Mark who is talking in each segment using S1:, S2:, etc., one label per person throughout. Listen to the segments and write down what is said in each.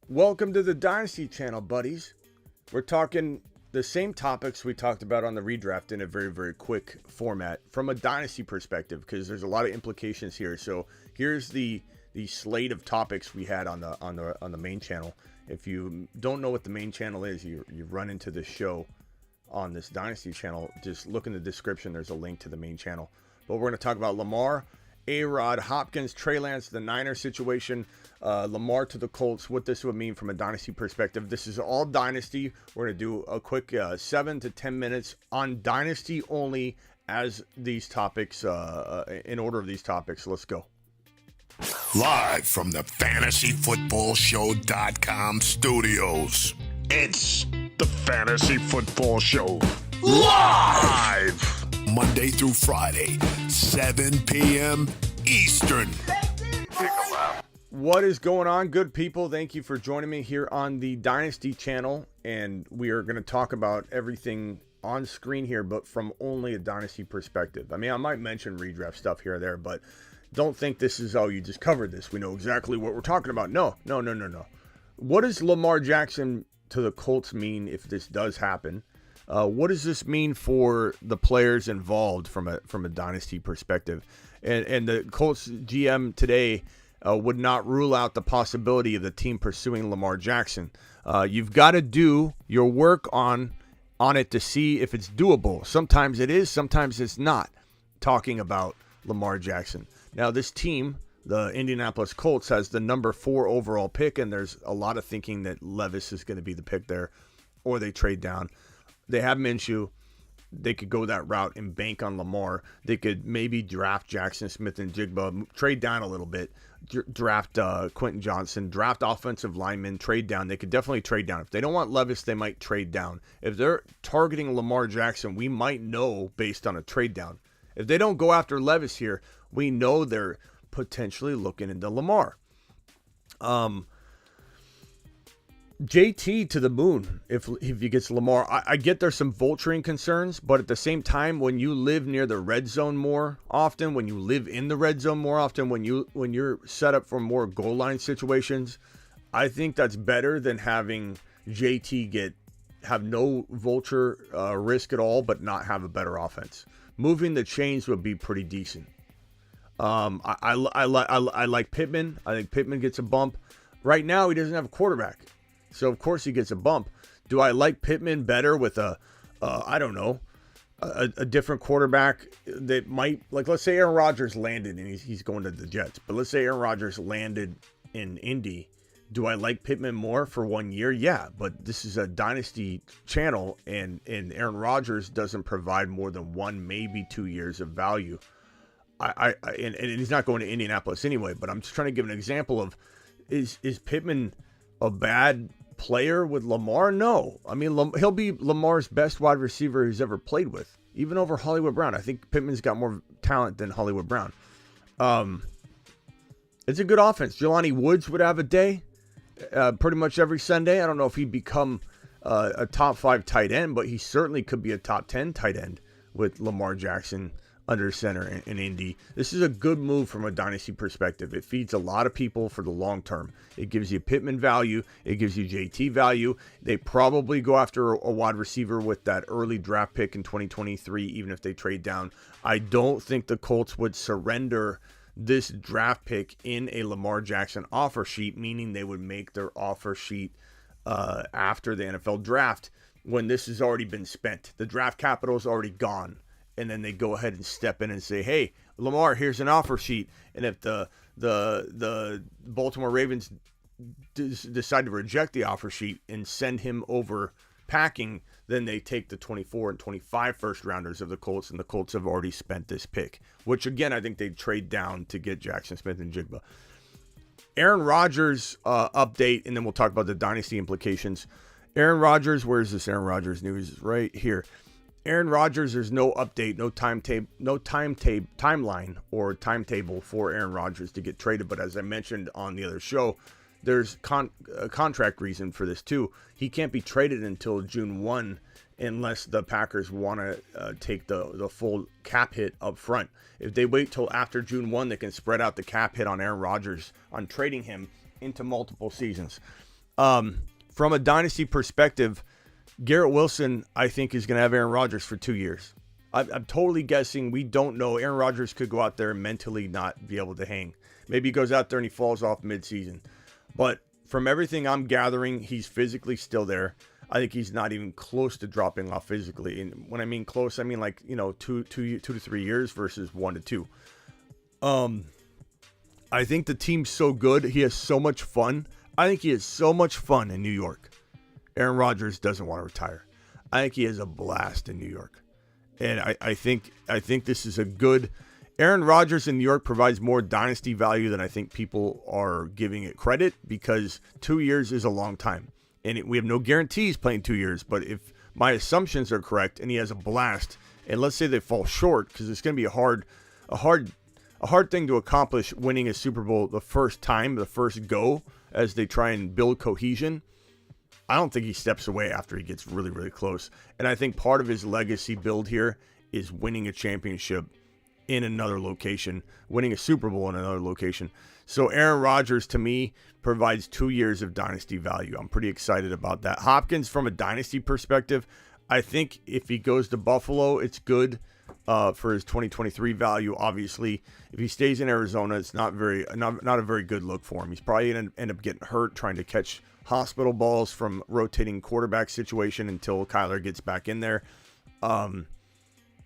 S1: Welcome to the Dynasty channel, buddies. We're talking the same topics we talked about on the redraft in a very, very quick format from a Dynasty perspective, because there's a lot of implications here. So here's the slate of topics we had on the main channel. If you don't know what the main channel is, you run into this show on this Dynasty channel. Just look in the description. There's a link to the main channel. But we're going to talk about Lamar, A-Rod, Hopkins, Trey Lance, the Niners situation, Lamar to the Colts, what this would mean from a Dynasty perspective. This is all Dynasty. We're going to do a quick 7 to 10 minutes on Dynasty only as these topics, in order of these topics. Let's go.
S2: Live from the FantasyFootballShow.com studios, it's the Fantasy Football Show. Live! Monday through Friday, 7 p.m. Eastern.
S1: What is going on, good people? Thank you for joining me here on the Dynasty channel. And we are going to talk about everything on screen here, but from only a Dynasty perspective. I mean, I might mention redraft stuff here or there, but don't think this is, oh, you just covered this, we know exactly what we're talking about. No. What does Lamar Jackson to the Colts mean if this does happen? What does this mean for the players involved from a Dynasty perspective? And the Colts GM today would not rule out the possibility of the team pursuing Lamar Jackson. You've got to do your work on it to see if it's doable. Sometimes it is, sometimes it's not. Talking about Lamar Jackson. Now, this team, the Indianapolis Colts, has the number 4 overall pick, and there's a lot of thinking that Levis is going to be the pick there, or they trade down. They have Minshew. They could go that route and bank on Lamar. They could maybe draft Jackson Smith and Jigba, trade down a little bit, draft Quentin Johnson, draft offensive linemen, trade down. They could definitely trade down. If they don't want Levis, they might trade down. If they're targeting Lamar Jackson, we might know based on a trade down. If they don't go after Levis here, we know they're potentially looking into Lamar. JT to the moon if he gets Lamar. I get there's some vulturing concerns, but at the same time, when you live near the red zone more often, when you live in the red zone more often, when you're set up for more goal line situations, I think that's better than having JT have no vulture risk at all, but not have a better offense. Moving the chains would be pretty decent. I like Pittman. I think Pittman gets a bump. Right now, he doesn't have a quarterback, so of course he gets a bump. Do I like Pittman better with a different quarterback that might, like, let's say Aaron Rodgers landed and he's going to the Jets, but let's say Aaron Rodgers landed in Indy. Do I like Pittman more for 1 year? Yeah, but this is a Dynasty channel, and Aaron Rodgers doesn't provide more than 1, maybe 2 years of value. And he's not going to Indianapolis anyway, but I'm just trying to give an example of, is Pittman a bad player with Lamar? No. I mean, he'll be Lamar's best wide receiver he's ever played with, even over Hollywood Brown. I think Pittman's got more talent than Hollywood Brown. It's a good offense. Jelani Woods would have a day pretty much every Sunday. I don't know if he'd become a top 5 tight end, but he certainly could be a top 10 tight end with Lamar Jackson under center in Indy. This is a good move from a Dynasty perspective. It feeds a lot of people for the long term. It gives you Pittman value. It gives you JT value. They probably go after a wide receiver with that early draft pick in 2023, even if they trade down. I don't think the Colts would surrender this draft pick in a Lamar Jackson offer sheet, meaning they would make their offer sheet after the NFL draft when this has already been spent. The draft capital is already gone. And then they go ahead and step in and say, hey, Lamar, here's an offer sheet. And if the Baltimore Ravens decide to reject the offer sheet and send him over packing, then they take the 24 and 25 first rounders of the Colts, and the Colts have already spent this pick, which, again, I think they'd trade down to get Jackson Smith and Jigba. Aaron Rodgers update, and then we'll talk about the Dynasty implications. Aaron Rodgers, where's this Aaron Rodgers news? Right here. Aaron Rodgers, there's no update, no timeline or timetable for Aaron Rodgers to get traded. But as I mentioned on the other show, there's a contract reason for this too. He can't be traded until June 1 unless the Packers want to take the full cap hit up front. If they wait till after June 1, they can spread out the cap hit on Aaron Rodgers on trading him into multiple seasons. From a dynasty perspective, Garrett Wilson, I think, is going to have Aaron Rodgers for 2 years. I'm totally guessing. We don't know. Aaron Rodgers could go out there and mentally not be able to hang. Maybe he goes out there and he falls off midseason. But from everything I'm gathering, he's physically still there. I think he's not even close to dropping off physically. And when I mean close, I mean like, 2 to 3 years versus 1 to 2. I think the team's so good. He has so much fun. I think he has so much fun in New York. Aaron Rodgers doesn't want to retire. I think he has a blast in New York. And I think this is a good... Aaron Rodgers in New York provides more dynasty value than I think people are giving it credit, because 2 years is a long time. And we have no guarantees playing 2 years. But if my assumptions are correct and he has a blast, and let's say they fall short, because it's going to be a hard thing to accomplish, winning a Super Bowl the first time, the first go, as they try and build cohesion. I don't think he steps away after he gets really, really close. And I think part of his legacy build here is winning a championship in another location, winning a Super Bowl in another location. So Aaron Rodgers, to me, provides 2 years of dynasty value. I'm pretty excited about that. Hopkins, from a dynasty perspective, I think if he goes to Buffalo, it's good for his 2023 value. Obviously, if he stays in Arizona, it's not a very good look for him. He's probably going to end up getting hurt trying to catch hospital balls from rotating quarterback situation until Kyler gets back in there.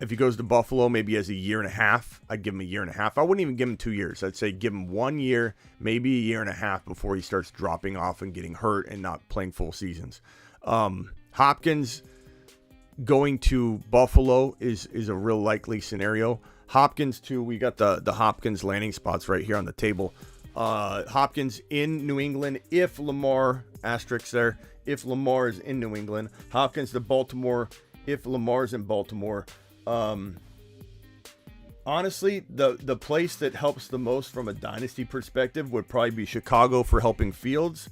S1: If he goes to Buffalo, maybe he has a year and a half. I'd give him a year and a half. I wouldn't even give him 2 years. I'd say give him 1 year, maybe a year and a half before he starts dropping off and getting hurt and not playing full seasons. Hopkins going to Buffalo is a real likely scenario. Hopkins too, we got the Hopkins landing spots right here on the table. Hopkins in New England if Lamar, asterisk there, if Lamar is in New England. Hopkins to Baltimore if Lamar's in Baltimore. Honestly, the place that helps the most from a dynasty perspective would probably be Chicago for helping Fields,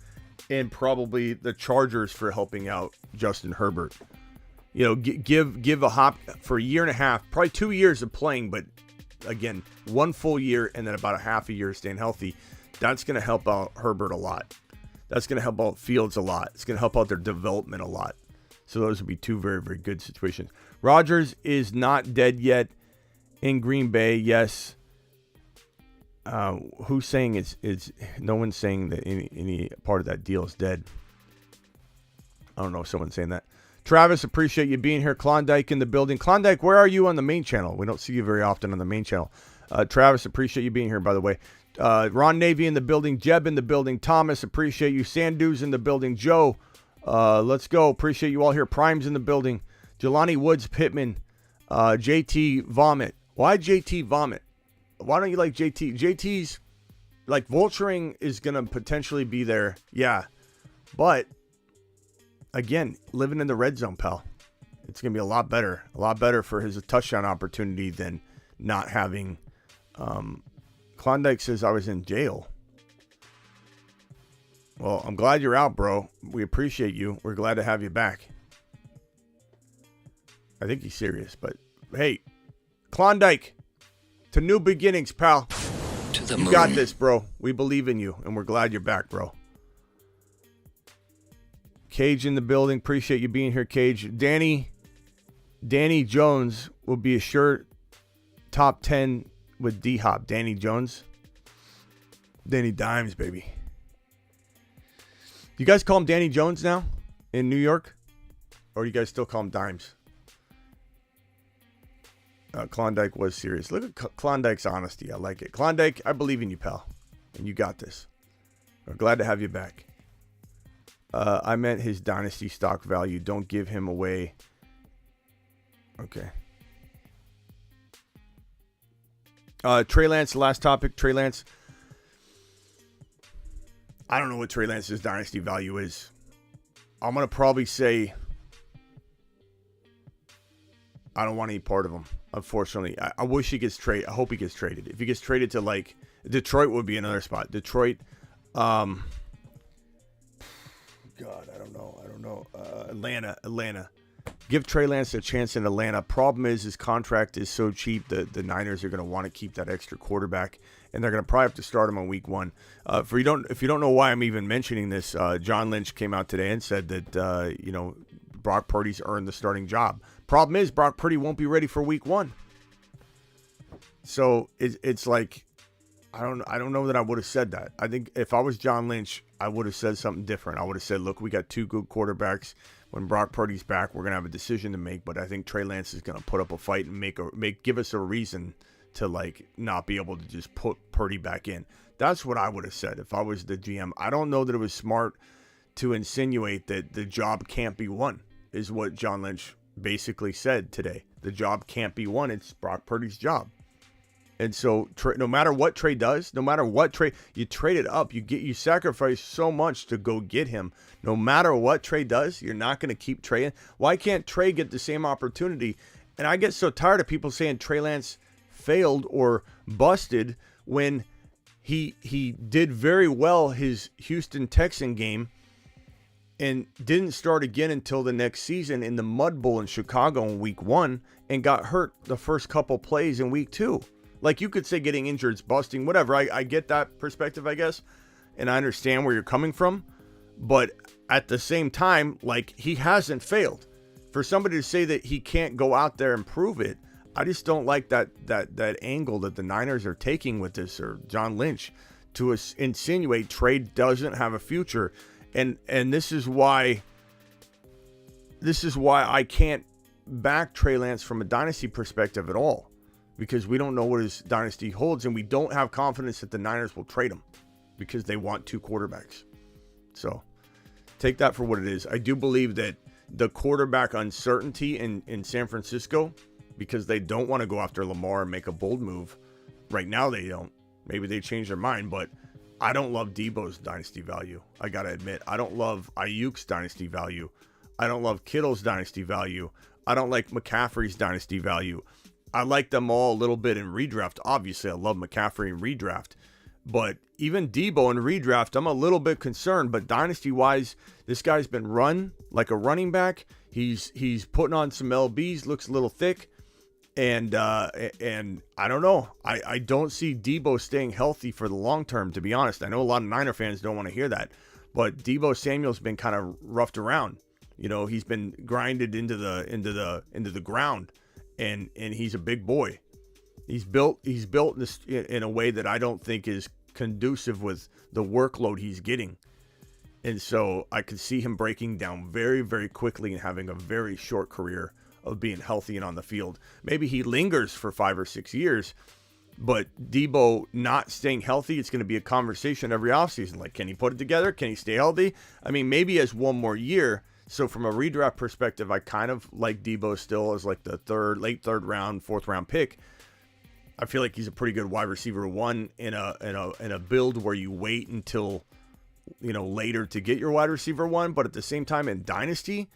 S1: and probably the Chargers for helping out Justin Herbert. Give a Hop for a year and a half, probably 2 years of playing, but again, 1 full year and then about a half a year staying healthy. That's going to help out Herbert a lot. That's going to help out Fields a lot. It's going to help out their development a lot. So those would be 2 very, very good situations. Rodgers is not dead yet in Green Bay. Yes. Who's saying it's no one's saying that any part of that deal is dead. I don't know if someone's saying that. Travis, appreciate you being here. Klondike in the building. Klondike, where are you on the main channel? We don't see you very often on the main channel. Travis, appreciate you being here, by the way. Ron Navy in the building. Jeb in the building. Thomas, appreciate you. Sandu's in the building. Joe, let's go. Appreciate you all here. Prime's in the building. Jelani Woods Pittman. JT Vomit. Why JT Vomit? Why don't you like JT? JT's, like, vulturing is going to potentially be there. Yeah. But again, living in the red zone, pal. It's going to be a lot better for his touchdown opportunity than not having. Klondike says I was in jail. Well, I'm glad you're out, bro. We appreciate you. We're glad to have you back. I think he's serious, but hey, Klondike, to new beginnings, pal.
S3: To the
S1: moon. You got this, bro. We believe in you, and we're glad you're back, bro. Cage in the building. Appreciate you being here, Cage. Danny Jones will be a sure top 10 with D-Hop. Danny Jones. Danny Dimes, baby. You guys call him Danny Jones now in New York? Or do you guys still call him Dimes? Klondike was serious. Look at Klondike's honesty. I like it. Klondike, I believe in you, pal. And you got this. We're glad to have you back. I meant his dynasty stock value. Don't give him away. Okay. Trey Lance, last topic. Trey Lance. I don't know what Trey Lance's dynasty value is. I'm going to probably say I don't want any part of him, unfortunately. I wish he gets traded. I hope he gets traded. If he gets traded to, like, Detroit would be another spot. Detroit, God, I don't know. Atlanta. Give Trey Lance a chance in Atlanta. Problem is his contract is so cheap that the Niners are going to want to keep that extra quarterback, and they're going to probably have to start him on week 1. If you don't know why I'm even mentioning this, John Lynch came out today and said that Brock Purdy's earned the starting job. Problem is Brock Purdy won't be ready for week 1. So it's like I don't know that I would have said that. I think if I was John Lynch, I would have said something different. I would have said, look, we got 2 good quarterbacks. When Brock Purdy's back, we're going to have a decision to make, but I think Trey Lance is going to put up a fight and give us a reason to not be able to just put Purdy back in. That's what I would have said if I was the GM. I don't know that it was smart to insinuate that the job can't be won, is what John Lynch basically said today. The job can't be won. It's Brock Purdy's job. And so no matter what Trey does, you trade it up. You sacrifice so much to go get him. No matter what Trey does, you're not going to keep Trey in. Why can't Trey get the same opportunity? And I get so tired of people saying Trey Lance failed or busted when he did very well his Houston Texan game and didn't start again until the next season in the Mud Bowl in Chicago in week 1 and got hurt the first couple plays in week 2. Like, you could say getting injured is busting, whatever. I get that perspective, I guess, and I understand where you're coming from. But at the same time, he hasn't failed. For somebody to say that he can't go out there and prove it, I just don't like that angle that the Niners are taking with this, or John Lynch, to insinuate Trey doesn't have a future. And this is why I can't back Trey Lance from a dynasty perspective at all. Because we don't know what his dynasty holds, and we don't have confidence that the Niners will trade him because they want 2 quarterbacks. So take that for what it is. I do believe that the quarterback uncertainty in San Francisco, because they don't want to go after Lamar and make a bold move. Right now they don't. Maybe they change their mind, but I don't love Debo's dynasty value. I got to admit, I don't love Ayuk's dynasty value. I don't love Kittle's dynasty value. I don't like McCaffrey's dynasty value. I like them all a little bit in redraft. Obviously, I love McCaffrey in redraft. But even Debo in redraft, I'm a little bit concerned. But dynasty-wise, this guy's been run like a running back. He's putting on some LBs, looks a little thick. And I don't know. I don't see Debo staying healthy for the long term, to be honest. I know a lot of Niner fans don't want to hear that. But Debo Samuel's been kind of roughed around. He's been grinded into the ground. And he's a big boy. He's built in a way that I don't think is conducive with the workload he's getting. And so I could see him breaking down very, very quickly and having a very short career of being healthy and on the field. Maybe he lingers for 5 or 6 years, but Debo not staying healthy, it's going to be a conversation every offseason. Like, can he put it together? Can he stay healthy? I mean, maybe he has 1 more year. So from a redraft perspective, I kind of like Debo still as like the late third round, 4th round pick. I feel like he's a pretty good wide receiver 1 in a build where you wait until later to get your wide receiver 1. But at the same time, in dynasty,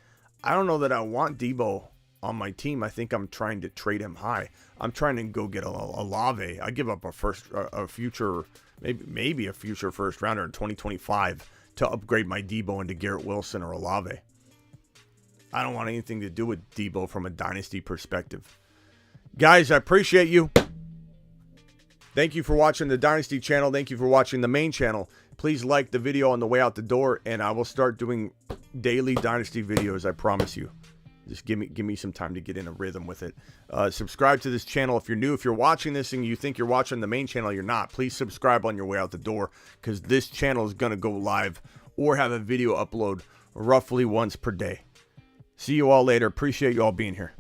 S1: I don't know that I want Debo on my team. I think I'm trying to trade him high. I'm trying to go get a Olave. I give up a future first rounder in 2025 to upgrade my Debo into Garrett Wilson or Olave. I don't want anything to do with Debo from a dynasty perspective. Guys, I appreciate you. Thank you for watching the Dynasty channel. Thank you for watching the main channel. Please like the video on the way out the door, and I will start doing daily Dynasty videos, I promise you. Just give me some time to get in a rhythm with it. Subscribe to this channel if you're new. If you're watching this and you think you're watching the main channel, you're not. Please subscribe on your way out the door, because this channel is going to go live or have a video upload roughly once per day. See you all later. Appreciate you all being here.